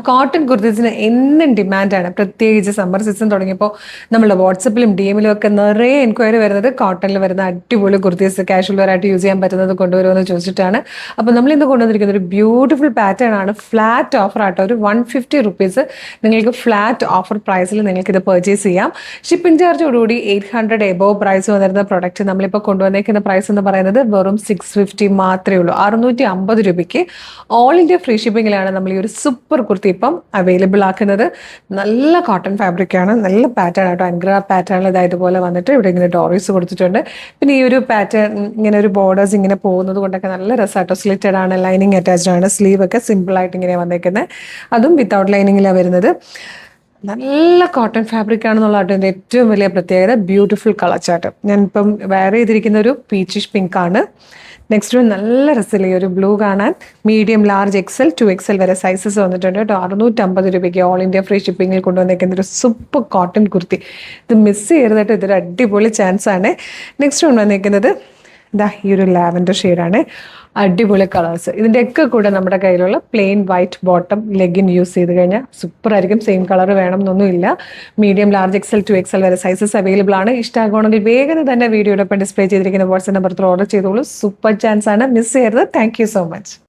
Cotton കുർത്തീസിന് എന്നും ഡിമാൻഡാണ്. പ്രത്യേകിച്ച് summer season തുടങ്ങിയപ്പോൾ നമ്മുടെ വാട്സപ്പിലും DMലും ഒക്കെ നിറയെ എൻക്വയറി വരുന്നത് കോട്ടണിൽ വരുന്ന അടിപൊളി കുർത്തീസ് കാഷ്വൽ വെയർ ആയിട്ട് യൂസ് ചെയ്യാൻ പറ്റുന്നത് കൊണ്ടുവരുമെന്ന് ചോദിച്ചിട്ടാണ്. അപ്പോൾ നമ്മൾ ഇന്ന് കൊണ്ടുവന്നിരിക്കുന്ന ഒരു ബ്യൂട്ടിഫുൾ പാറ്റേൺ ആണ്. ഫ്ലാറ്റ് ഓഫർ ആട്ടോ, ഒരു 150 റുപ്പീസ് നിങ്ങൾക്ക് ഫ്ലാറ്റ് ഓഫർ പ്രൈസിൽ നിങ്ങൾക്ക് ഇത് പർച്ചേസ് ചെയ്യാം. ഷിപ്പിംഗ് ചാർജോടുകൂടി 800 എബോവ് പ്രൈസ് വന്നിരുന്ന പ്രൊഡക്റ്റ് നമ്മളിപ്പോൾ കൊണ്ടുവന്നേക്കുന്ന പ്രൈസ് എന്ന് പറയുന്നത് വെറും 650 മാത്രമേ ഉള്ളൂ. 650 രൂപയ്ക്ക് ഓൾ ഇന്ത്യ ഫ്രീ ഷിപ്പിങ്ങിലാണ് നമ്മൾ ഈ ഒരു സൂപ്പർ കുർത്തി ഇപ്പം അവൈലബിൾ ആക്കുന്നത്. നല്ല കോട്ടൺ ഫാബ്രിക് ആണ്, നല്ല പാറ്റേൺ ആട്ടോ. അൻഗ്ര പാറ്റേണിൽ ഇതായതുപോലെ വന്നിട്ട് ഇവിടെ ഇങ്ങനെ ഡോറീസ് കൊടുത്തിട്ടുണ്ട്. പിന്നെ ഈ ഒരു പാറ്റേൺ ഇങ്ങനെ ഒരു ബോർഡേഴ്സ് ഇങ്ങനെ പോകുന്നത് കൊണ്ടൊക്കെ നല്ല രസമാട്ടോ. സ്ലിറ്റഡ് ആണ്, ലൈനിങ് അറ്റാച്ച്ഡ് ആണ്, സ്ലീവ് ഒക്കെ സിമ്പിൾ ആയിട്ട് ഇങ്ങനെ വന്നേക്കുന്നത്, അതും വിത്തൗട്ട് ലൈനിങ്ങിലാണ് വരുന്നത്. നല്ല കോട്ടൺ ഫാബ്രിക് ആണെന്നുള്ളതാണ് എൻ്റെ ഏറ്റവും വലിയ പ്രത്യേകത. Beautiful colour chart. ഞാനിപ്പം വെയർ ചെയ്തിരിക്കുന്ന ഒരു പീച്ചിഷ് പിങ്ക് ആണ്. നെക്സ്റ്റ് വൺ നല്ല രസമില്ല ഈ ഒരു ബ്ലൂ കാണാൻ. മീഡിയം, ലാർജ്, XL, 2XL വരെ സൈസസ് വന്നിട്ടുണ്ട് കേട്ടോ. 650 രൂപയ്ക്ക് ഓൾ ഇന്ത്യ ഫ്രീ ഷിപ്പിങ്ങിൽ കൊണ്ടുവന്നേക്കുന്ന ഒരു സൂപ്പർ കോട്ടൺ കുർത്തി. ഇത് മിസ് ചെയ്യരുത് കേട്ടോ, ഇതൊരു അടിപൊളി ചാൻസ് ആണ്. നെക്സ്റ്റ് കൊണ്ടുവന്നേക്കുന്നത് ഈ ഒരു ലാവൻഡർ ഷെയ്ഡാണ്. അടിപൊളി കളേഴ്സ്. ഇതിൻ്റെയൊക്കെ കൂടെ നമ്മുടെ കയ്യിലുള്ള plain white bottom legging use ചെയ്ത് കഴിഞ്ഞാൽ സൂപ്പർ ആയിരിക്കും. സെയിം കളർ വേണം എന്നൊന്നുമില്ല. മീഡിയം, ലാർജ്, XL, 2XL വരെ സൈസസ് അവൈലബിൾ ആണ്. ഇഷ്ടമാകുകയാണെങ്കിൽ വേഗം തന്നെ വീഡിയോടൊപ്പം ഡിസ്പ്ലേ ചെയ്തിരിക്കുന്ന വാട്സ്ആപ്പ് നമ്പർ ഓർഡർ ചെയ്തോളൂ. സൂപ്പർ ചാൻസ് ആണ്, മിസ് ചെയ്യരുത്. Thank you so much.